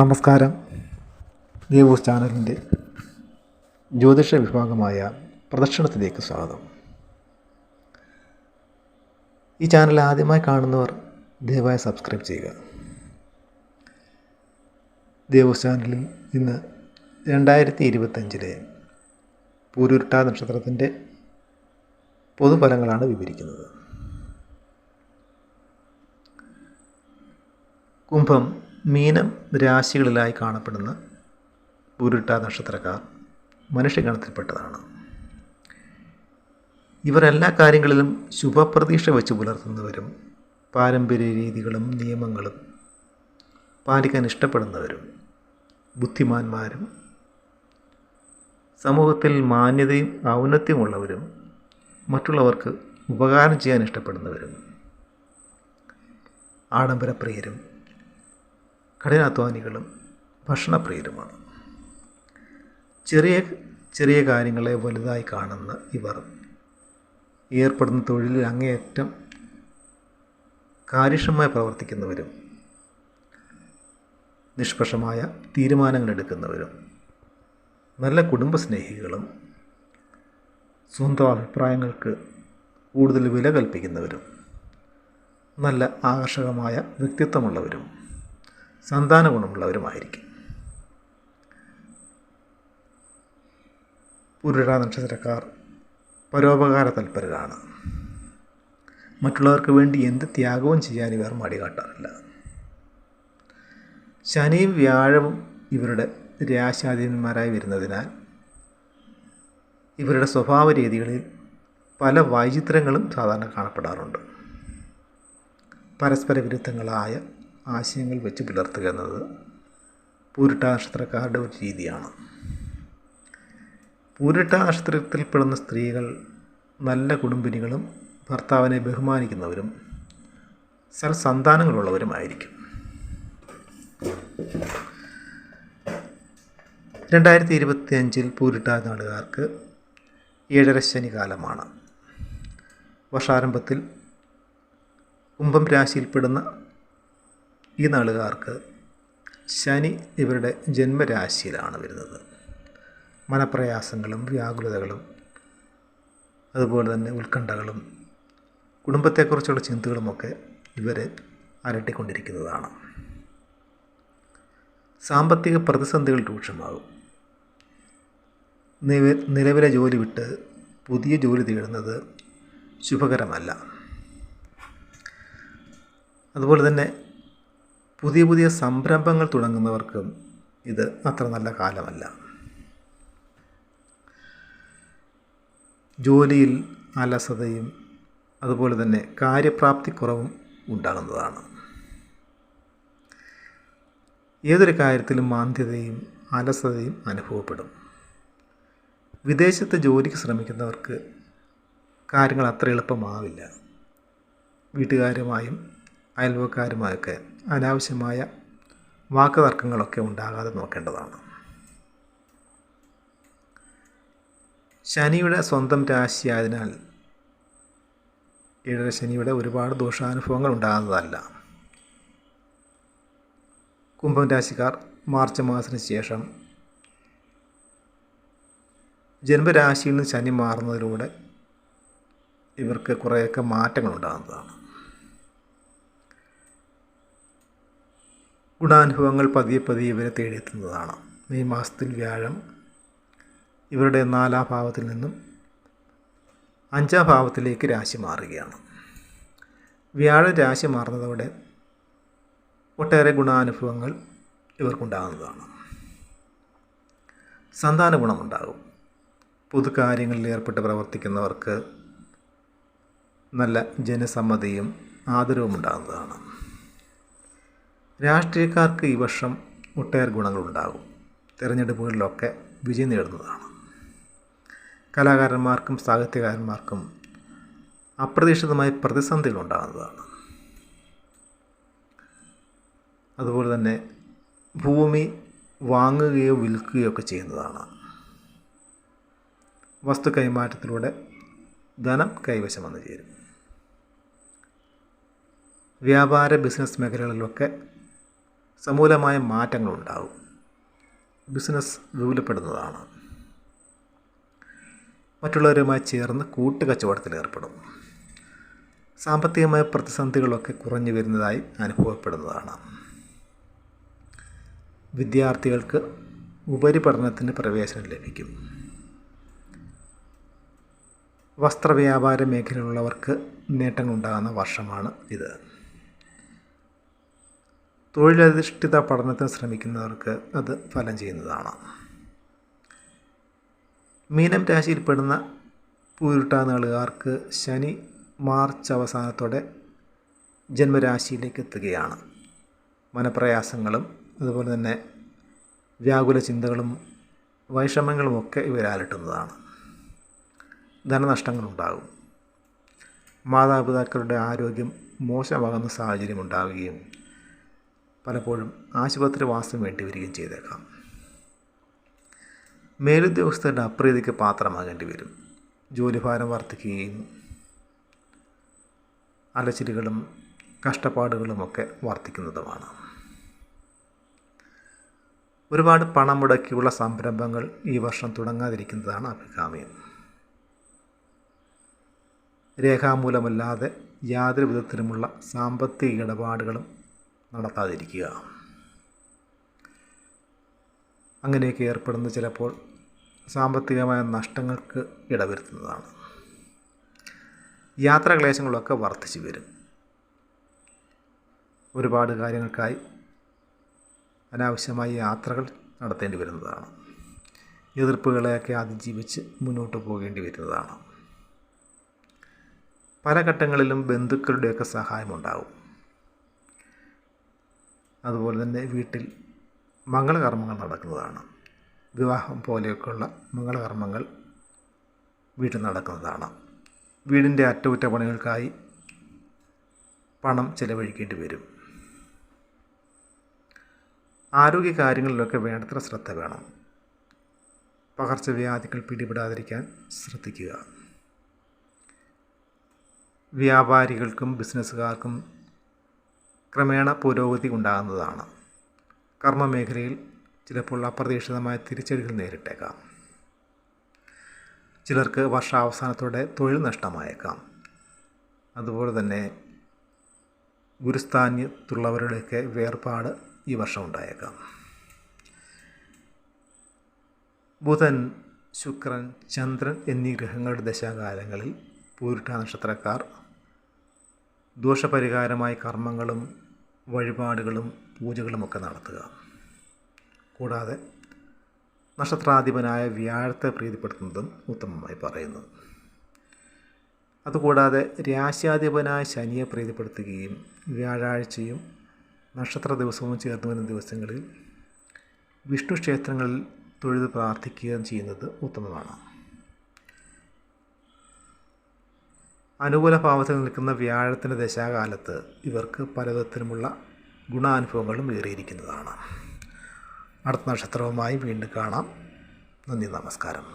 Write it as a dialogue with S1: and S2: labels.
S1: നമസ്കാരം. ദേവൂസ് ചാനലിൻ്റെ ജ്യോതിഷ വിഭാഗമായ പ്രദക്ഷിണത്തിലേക്ക് സ്വാഗതം. ഈ ചാനൽ ആദ്യമായി കാണുന്നവർ ദയവായി സബ്സ്ക്രൈബ് ചെയ്യുക. ദേവൂസ് ചാനലിൽ ഇന്ന് 2025 പൂരുരുട്ടാതി നക്ഷത്രത്തിൻ്റെ പൊതുഫലങ്ങളാണ് വിവരിക്കുന്നത്. കുംഭം, മീനം രാശികളിലായി കാണപ്പെടുന്ന പൂരുരുട്ടാതി നക്ഷത്രക്കാർ മനുഷ്യഗണത്തിൽപ്പെട്ടതാണ്. ഇവർ എല്ലാ കാര്യങ്ങളിലും ശുഭപ്രതീക്ഷ വെച്ച് പുലർത്തുന്നവരും പാരമ്പര്യ രീതികളും നിയമങ്ങളും പാലിക്കാൻ ഇഷ്ടപ്പെടുന്നവരും ബുദ്ധിമാന്മാരും സമൂഹത്തിൽ മാന്യതയും ഔന്നത്യമുള്ളവരും മറ്റുള്ളവർക്ക് ഉപകാരം ചെയ്യാൻ ഇഷ്ടപ്പെടുന്നവരും ആഡംബരപ്രിയരും കഠിനാധ്വാനികളും ഭക്ഷണപ്രിയരുമാണ്. ചെറിയ ചെറിയ കാര്യങ്ങളെ വലുതായി കാണുന്ന ഇവർ ഏർപ്പെടുന്ന തൊഴിലിൽ അങ്ങേയറ്റം കാര്യക്ഷമമായി പ്രവർത്തിക്കുന്നവരും നിഷ്പക്ഷമായ തീരുമാനങ്ങൾ എടുക്കുന്നവരും നല്ല കുടുംബസ്നേഹികളും സ്വന്തം അഭിപ്രായങ്ങൾക്ക് കൂടുതൽ വില കൽപ്പിക്കുന്നവരും നല്ല ആകർഷകമായ വ്യക്തിത്വമുള്ളവരും സന്താന ഗുണമുള്ളവരുമായിരിക്കും. പൂരുരുട്ടാതി നക്ഷത്രക്കാർ പരോപകാര തൽപരരാണ്. മറ്റുള്ളവർക്ക് വേണ്ടി എന്ത് ത്യാഗവും ചെയ്യാൻ ഇവർ മടികാട്ടാറില്ല. ശനിയും വ്യാഴവും ഇവരുടെ രാശാധിപന്മാരായി വരുന്നതിനാൽ ഇവരുടെ സ്വഭാവ രീതികളിൽ പല വൈചിത്ര്യങ്ങളും സാധാരണ കാണപ്പെടാറുണ്ട്. പരസ്പര വിരുദ്ധങ്ങളായ ആശയങ്ങൾ വെച്ച് പുലർത്തുക എന്നത് പൂരുരുട്ടാതി നക്ഷത്രക്കാരുടെ ഒരു രീതിയാണ്. പൂരുരുട്ടാതി നക്ഷത്രത്തിൽപ്പെടുന്ന സ്ത്രീകൾ നല്ല കുടുംബിനികളും ഭർത്താവിനെ ബഹുമാനിക്കുന്നവരും സൽസന്താനങ്ങളുള്ളവരുമായിരിക്കും. 2025 പൂരുരുട്ടാതി നാളുകാർക്ക് 7.5 ശനി കാലമാണ്. വർഷാരംഭത്തിൽ കുംഭം രാശിയിൽപ്പെടുന്ന ഈ നാളുകാർക്ക് ശനി ഇവരുടെ ജന്മരാശിയിലാണ് വരുന്നത്. മനപ്രയാസങ്ങളും വ്യാകുലതകളും അതുപോലെ തന്നെ ഉത്കണ്ഠകളും കുടുംബത്തെക്കുറിച്ചുള്ള ചിന്തകളുമൊക്കെ ഇവരെ അലട്ടിക്കൊണ്ടിരിക്കുന്നതാണ്. സാമ്പത്തിക പ്രതിസന്ധികൾ രൂക്ഷമാകും. നിലവിലെ ജോലി വിട്ട് പുതിയ ജോലി തേടുന്നത് ശുഭകരമല്ല. അതുപോലെ തന്നെ പുതിയ പുതിയ സംരംഭങ്ങൾ തുടങ്ങുന്നവർക്കും ഇത് അത്ര നല്ല കാലമല്ല. ജോലിയിൽ അലസതയും അതുപോലെ തന്നെ കാര്യപ്രാപ്തിക്കുറവും ഉണ്ടാകുന്നതാണ്. ഏതൊരു കാര്യത്തിലും മാന്ദ്യതയും അലസതയും അനുഭവപ്പെടും. വിദേശത്ത് ജോലിക്ക് ശ്രമിക്കുന്നവർക്ക് കാര്യങ്ങൾ അത്ര എളുപ്പമാവില്ല. വീട്ടുകാരുമായും അയൽവക്കാരുമായൊക്കെ അനാവശ്യമായ വാക്കുതർക്കങ്ങളൊക്കെ ഉണ്ടാകാതെ നോക്കേണ്ടതാണ്. ശനിയുടെ സ്വന്തം രാശിയായതിനാൽ 7.5 ശനിയുടെ ഒരുപാട് ദോഷാനുഭവങ്ങൾ ഉണ്ടാകുന്നതല്ല. കുംഭം രാശിക്കാർ മാർച്ച് മാസത്തിന് ശേഷം ജന്മരാശിയിൽ നിന്ന് ശനി മാറുന്നതിലൂടെ ഇവർക്ക് കുറേയൊക്കെ മാറ്റങ്ങൾ ഉണ്ടാകുന്നതാണ്. ഗുണാനുഭവങ്ങൾ പതിയെ പതിയെ ഇവരെ തേടിയെത്തുന്നതാണ്. മെയ് മാസത്തിൽ വ്യാഴം ഇവരുടെ 4-ാം ഭാവത്തിൽ നിന്നും 5-ാം ഭാവത്തിലേക്ക് രാശി മാറുകയാണ്. വ്യാഴം രാശി മാറുന്നതോടെ ഒട്ടേറെ ഗുണാനുഭവങ്ങൾ ഇവർക്കുണ്ടാകുന്നതാണ്. സന്താന ഗുണമുണ്ടാകും. പൊതുകാര്യങ്ങളിൽ ഏർപ്പെട്ട് പ്രവർത്തിക്കുന്നവർക്ക് നല്ല ജനസമ്മതിയും ആദരവും ഉണ്ടാകുന്നതാണ്. രാഷ്ട്രീയക്കാർക്ക് ഈ വർഷം ഒട്ടേറെ ഗുണങ്ങളുണ്ടാകും. തിരഞ്ഞെടുപ്പുകളിലൊക്കെ വിജയം നേടുന്നതാണ്. കലാകാരന്മാർക്കും സാഹിത്യകാരന്മാർക്കും അപ്രതീക്ഷിതമായ പ്രതിസന്ധികൾ ഉണ്ടാകുന്നതാണ്. അതുപോലെ തന്നെ ഭൂമി വാങ്ങുകയോ വിൽക്കുകയോ ഒക്കെ ചെയ്യുന്നതാണ്. വസ്തു കൈമാറ്റത്തിലൂടെ ധനം കൈവശം വന്നു ചേരും. വ്യാപാര ബിസിനസ് മേഖലകളിലൊക്കെ സമൂലമായ മാറ്റങ്ങളുണ്ടാകും. ബിസിനസ് വിപുലപ്പെടുന്നതാണ്. മറ്റുള്ളവരുമായി ചേർന്ന് കൂട്ടുകച്ചവടത്തിൽ ഏർപ്പെടും. സാമ്പത്തികമായ പ്രതിസന്ധികളൊക്കെ കുറഞ്ഞു വരുന്നതായി അനുഭവപ്പെടുന്നതാണ്. വിദ്യാർത്ഥികൾക്ക് ഉപരിപഠനത്തിന് പ്രവേശനം ലഭിക്കും. വസ്ത്രവ്യാപാര മേഖലയിലുള്ളവർക്ക് നേട്ടങ്ങളുണ്ടാകുന്ന വർഷമാണ് ഇത്. തൊഴിലധിഷ്ഠിത പഠനത്തിന് ശ്രമിക്കുന്നവർക്ക് അത് ഫലം ചെയ്യുന്നതാണ്. മീനം രാശിയിൽപ്പെടുന്ന പൂരുട്ടാനാളുകാർക്ക് ശനി മാർച്ച് അവസാനത്തോടെ ജന്മരാശിയിലേക്ക് എത്തുകയാണ്. മനപ്രയാസങ്ങളും അതുപോലെ തന്നെ വ്യാകുല ചിന്തകളും വൈഷമ്യങ്ങളുമൊക്കെ ഇവരാലിട്ടുന്നതാണ്. ധനനഷ്ടങ്ങളുണ്ടാകും. മാതാപിതാക്കളുടെ ആരോഗ്യം മോശമാകുന്ന സാഹചര്യം ഉണ്ടാവുകയും പലപ്പോഴും ആശുപത്രി വാസം വേണ്ടി വരികയും ചെയ്തേക്കാം. മേലുദ്യോഗസ്ഥരുടെ അപ്രീതിക്ക് പാത്രമാകേണ്ടി വരും. ജോലിഭാരം വർദ്ധിക്കുകയും അലച്ചിലുകളും കഷ്ടപ്പാടുകളുമൊക്കെ വർദ്ധിക്കുന്നതുമാണ്. ഒരുപാട് പണം മുടക്കിയുള്ള സംരംഭങ്ങൾ ഈ വർഷം തുടങ്ങാതിരിക്കുന്നതാണ് അഭികാമ്യം. രേഖാമൂലമല്ലാതെ യാതൊരു വിധത്തിലുമുള്ള സാമ്പത്തിക ഇടപാടുകളും നടത്താതിരിക്കുക. അങ്ങനെയൊക്കെ ഏർപ്പെടുന്നത് ചിലപ്പോൾ സാമ്പത്തികമായ നഷ്ടങ്ങൾക്ക് ഇടവരുത്തുന്നതാണ്. യാത്രാക്ലേശങ്ങളൊക്കെ വർദ്ധിച്ചു വരും. ഒരുപാട് കാര്യങ്ങൾക്കായി അനാവശ്യമായി യാത്രകൾ നടത്തേണ്ടി വരുന്നതാണ്. എതിർപ്പുകളെയൊക്കെ അതിജീവിച്ച് മുന്നോട്ട് പോകേണ്ടി വരുന്നതാണ്. പല ഘട്ടങ്ങളിലും ബന്ധുക്കളുടെയൊക്കെ സഹായമുണ്ടാകും. അതുപോലെ തന്നെ വീട്ടിൽ മംഗളകർമ്മങ്ങൾ നടക്കുന്നതാണ്. വിവാഹം പോലെയൊക്കെയുള്ള മംഗളകർമ്മങ്ങൾ വീട്ടിൽ നടക്കുന്നതാണ്. വീടിൻ്റെ അറ്റകുറ്റപ്പണികൾക്കായി പണം ചെലവഴിക്കേണ്ടി വരും. ആരോഗ്യകാര്യങ്ങളിലൊക്കെ വേണ്ടത്ര ശ്രദ്ധ വേണം. പകർച്ചവ്യാധികൾ പിടിപെടാതിരിക്കാൻ ശ്രദ്ധിക്കുക. വ്യാപാരികൾക്കും ബിസിനസ്സുകാർക്കും ക്രമേണ പുരോഗതി ഉണ്ടാകുന്നതാണ്. കർമ്മമേഖലയിൽ ചിലപ്പോൾ അപ്രതീക്ഷിതമായ തിരിച്ചടികൾ നേരിട്ടേക്കാം. ചിലർക്ക് വർഷാവസാനത്തോടെ തൊഴിൽ നഷ്ടമായേക്കാം. അതുപോലെ തന്നെ ഗുരുസ്ഥാനത്തുള്ളവരുടെയൊക്കെ വേർപാട് ഈ വർഷം ഉണ്ടായേക്കാം. ബുധൻ, ശുക്രൻ, ചന്ദ്രൻ എന്നീ ഗ്രഹങ്ങളുടെ ദശാകാലങ്ങളിൽ പൂരുട്ട നക്ഷത്രക്കാർ ദോഷപരിഹാരമായ കർമ്മങ്ങളും വഴിപാടുകളും പൂജകളുമൊക്കെ നടത്തുക. കൂടാതെ നക്ഷത്രാധിപനായ വ്യാഴത്തെ പ്രീതിപ്പെടുത്തുന്നതും ഉത്തമമായി പറയുന്നു. അതുകൂടാതെ രാശ്യാധിപനായ ശനിയെ പ്രീതിപ്പെടുത്തുകയും വ്യാഴാഴ്ചയും നക്ഷത്ര ദിവസവും ചേർന്ന് വരുന്ന ദിവസങ്ങളിൽ വിഷ്ണു ക്ഷേത്രങ്ങളിൽ തൊഴുത് പ്രാർത്ഥിക്കുകയും ചെയ്യുന്നത് ഉത്തമമാണ്. അനുകൂല ഭാവത്തിൽ നിൽക്കുന്ന വ്യാഴത്തിൻ്റെ ദശാകാലത്ത് ഇവർക്ക് പലവിധത്തിലുമുള്ള ഗുണാനുഭവങ്ങളും ഏറിയിരിക്കുന്നതാണ്. അടുത്ത നക്ഷത്രവുമായി വീണ്ടും കാണാം. നന്ദി, നമസ്കാരം.